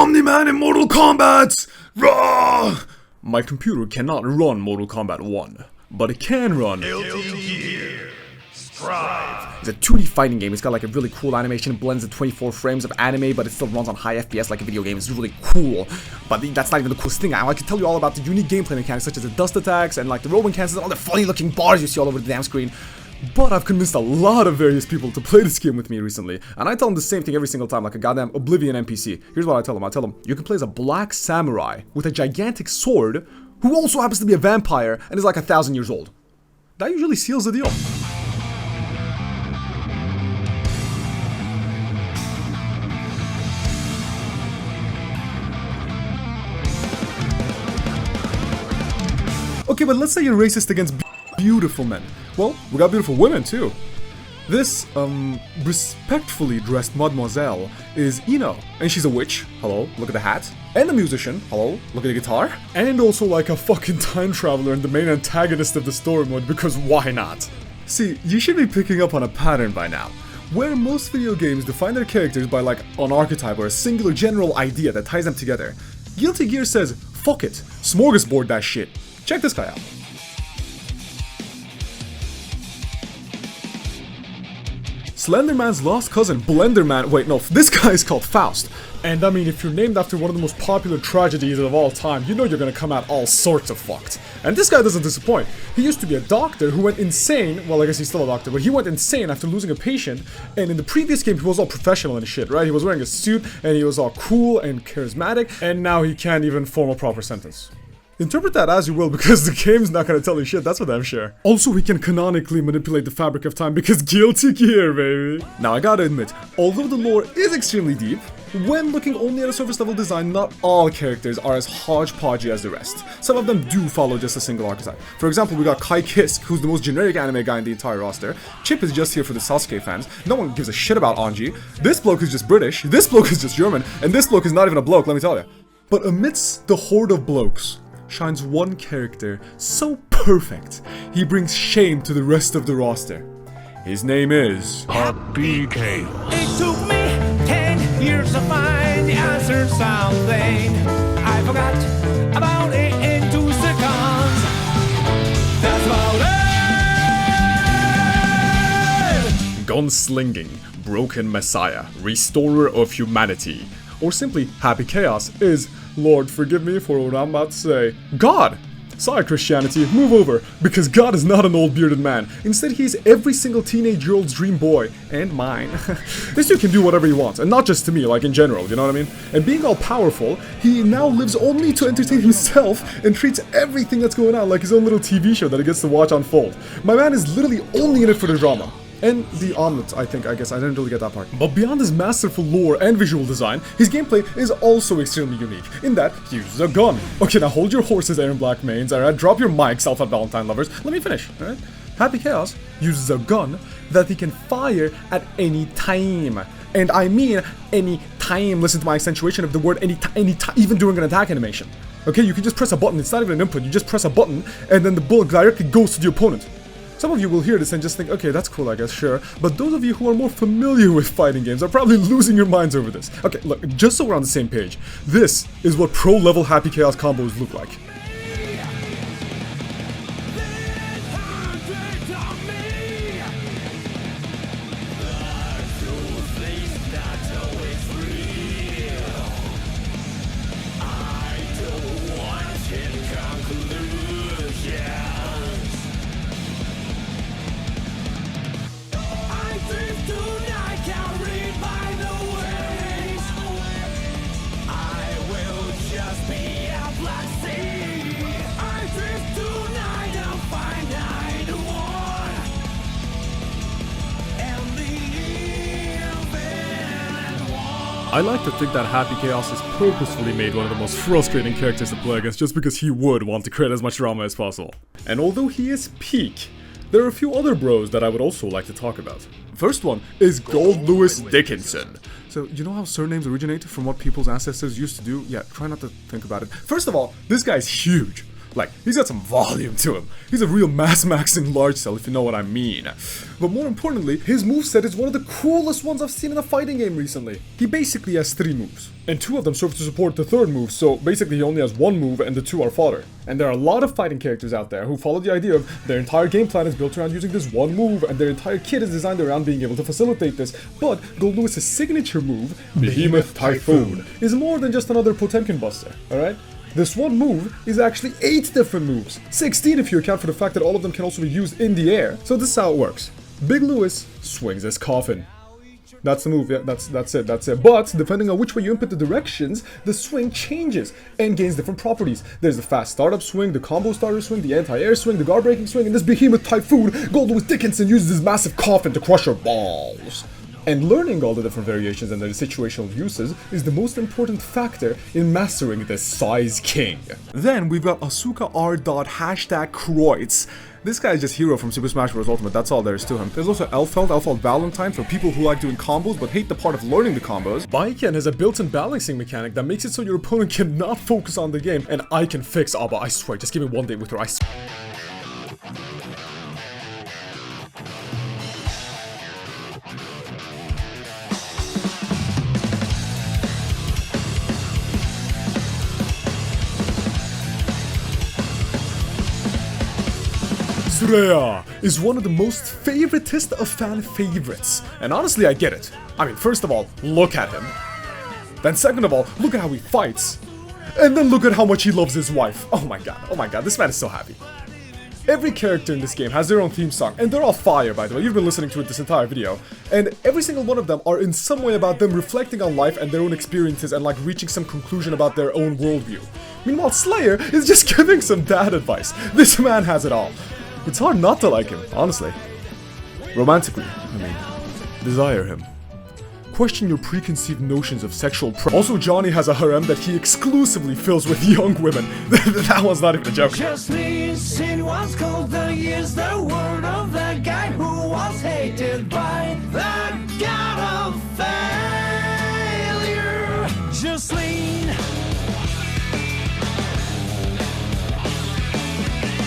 Omni-Man in Mortal Kombat! Rah! My computer cannot run Mortal Kombat 1, but it can run Gear. Strive. It's a 2D fighting game. It's got like a really cool animation. It blends the 24 frames of anime, but it still runs on high FPS like a video game. It's really cool. But that's not even the coolest thing. I can tell you all about the unique gameplay mechanics, such as the dust attacks and like the rolling cancels and all the funny looking bars you see all over the damn screen. But I've convinced a lot of various people to play this game with me recently, and I tell them the same thing every single time, like a goddamn Oblivion NPC. Here's what I tell them. I tell them, you can play as a black samurai with a gigantic sword who also happens to be a vampire and is like 1,000 years old. That usually seals the deal. Okay, but let's say you're racist against beautiful men. Well, we got beautiful women too. This, respectfully dressed mademoiselle is Ino, and she's a witch, hello, look at the hat, and a musician, hello, look at the guitar, and also like a fucking time traveler and the main antagonist of the story mode, because why not? See, you should be picking up on a pattern by now, where most video games define their characters by like an archetype or a singular general idea that ties them together. Guilty Gear says, fuck it, smorgasbord that shit. Check this guy out. Slenderman's lost cousin, Blenderman. Wait, no, this guy is called Faust. And I mean, if you're named after one of the most popular tragedies of all time, you know you're gonna come out all sorts of fucked. And this guy doesn't disappoint. He used to be a doctor who went insane. Well, I guess he's still a doctor, but he went insane after losing a patient. And in the previous game, he was all professional and shit, right? He was wearing a suit and he was all cool and charismatic. And now he can't even form a proper sentence. Interpret that as you will, because the game's not gonna tell you shit, that's for damn sure. Also, he can canonically manipulate the fabric of time because Guilty Gear, baby. Now, I gotta admit, although the lore is extremely deep, when looking only at a surface level design, not all characters are as hodgepodgey as the rest. Some of them do follow just a single archetype. For example, we got Kai Kisk, who's the most generic anime guy in the entire roster. Chip is just here for the Sasuke fans. No one gives a shit about Anji. This bloke is just British, this bloke is just German, and this bloke is not even a bloke, let me tell you. But amidst the horde of blokes, shines one character so perfect, he brings shame to the rest of the roster. His name is BK. It took me 10 years to find the answer something. I forgot about it in 2 seconds. That's about it! Gunslinging, Broken Messiah, Restorer of Humanity, or simply Happy Chaos is, Lord, forgive me for what I'm about to say, God! Sorry, Christianity, move over, because God is not an old bearded man. Instead, he's every single teenage year-old's dream boy, and mine. This dude can do whatever he wants, and not just to me, like in general, you know what I mean? And being all powerful, he now lives only to entertain himself and treats everything that's going on like his own little TV show that he gets to watch unfold. My man is literally only in it for the drama. And the omelet, I guess, I didn't really get that part. But beyond his masterful lore and visual design, his gameplay is also extremely unique, in that he uses a gun. Okay, now hold your horses, Aaron Black mains, alright? Drop your mics, Alpha Valentine lovers. Let me finish, alright? Happy Chaos uses a gun that he can fire at any time. And I mean any time. Listen to my accentuation of the word any time, even during an attack animation. Okay, you can just press a button, it's not even an input, you just press a button, and then the bullet directly goes to the opponent. Some of you will hear this and just think, okay, that's cool, I guess, sure. But those of you who are more familiar with fighting games are probably losing your minds over this. Okay, look, just so we're on the same page, this is what pro-level Happy Chaos combos look like. I like to think that Happy Chaos has purposefully made one of the most frustrating characters to play against just because he would want to create as much drama as possible. And although he is peak, there are a few other bros that I would also like to talk about. First one is Goldlewis Dickinson. So, you know how surnames originate from what people's ancestors used to do? Yeah, try not to think about it. First of all, this guy's huge. Like, he's got some volume to him. He's a real mass-maxing large cell, if you know what I mean. But more importantly, his moveset is one of the coolest ones I've seen in a fighting game recently. He basically has 3 moves, and 2 of them serve to support the 3rd move, so basically he only has 1 move and the 2 are fodder. And there are a lot of fighting characters out there who follow the idea of their entire game plan is built around using this 1 move, and their entire kit is designed around being able to facilitate this. But Goldlewis' signature move, Behemoth Typhoon, is more than just another Potemkin buster, alright? This 1 move is actually 8 different moves, 16 if you account for the fact that all of them can also be used in the air. So this is how it works. Big Lewis swings his coffin. That's the move, yeah, that's it. But, depending on which way you input the directions, the swing changes and gains different properties. There's the fast startup swing, the combo starter swing, the anti-air swing, the guard breaking swing, and this Behemoth Typhoon, Goldlewis Dickinson uses his massive coffin to crush your balls. And learning all the different variations and their situational uses is the most important factor in mastering this size king. Then we've got Asuka R. #Kreutz. This guy is just Hero from Super Smash Bros. Ultimate, that's all there is to him. There's also Elfeld Valentine for people who like doing combos but hate the part of learning the combos. Baiken has a built-in balancing mechanic that makes it so your opponent cannot focus on the game, and I can fix Abba, I swear, just give me 1 day with her, I swear. Sreya is one of the most favoritist of fan favorites, and honestly I get it. I mean, first of all, look at him. Then second of all, look at how he fights. And then look at how much he loves his wife. Oh my god, this man is so happy. Every character in this game has their own theme song, and they're all fire, by the way. You've been listening to it this entire video. And every single one of them are in some way about them reflecting on life and their own experiences and like reaching some conclusion about their own worldview. Meanwhile, Slayer is just giving some dad advice. This man has it all. It's hard not to like him, honestly. Romantically, I mean. Desire him. Question your preconceived notions of sexual Also, Johnny has a harem that he exclusively fills with young women. That one's not even a joke. Just listen what's called the years, the word of the guy who was hated by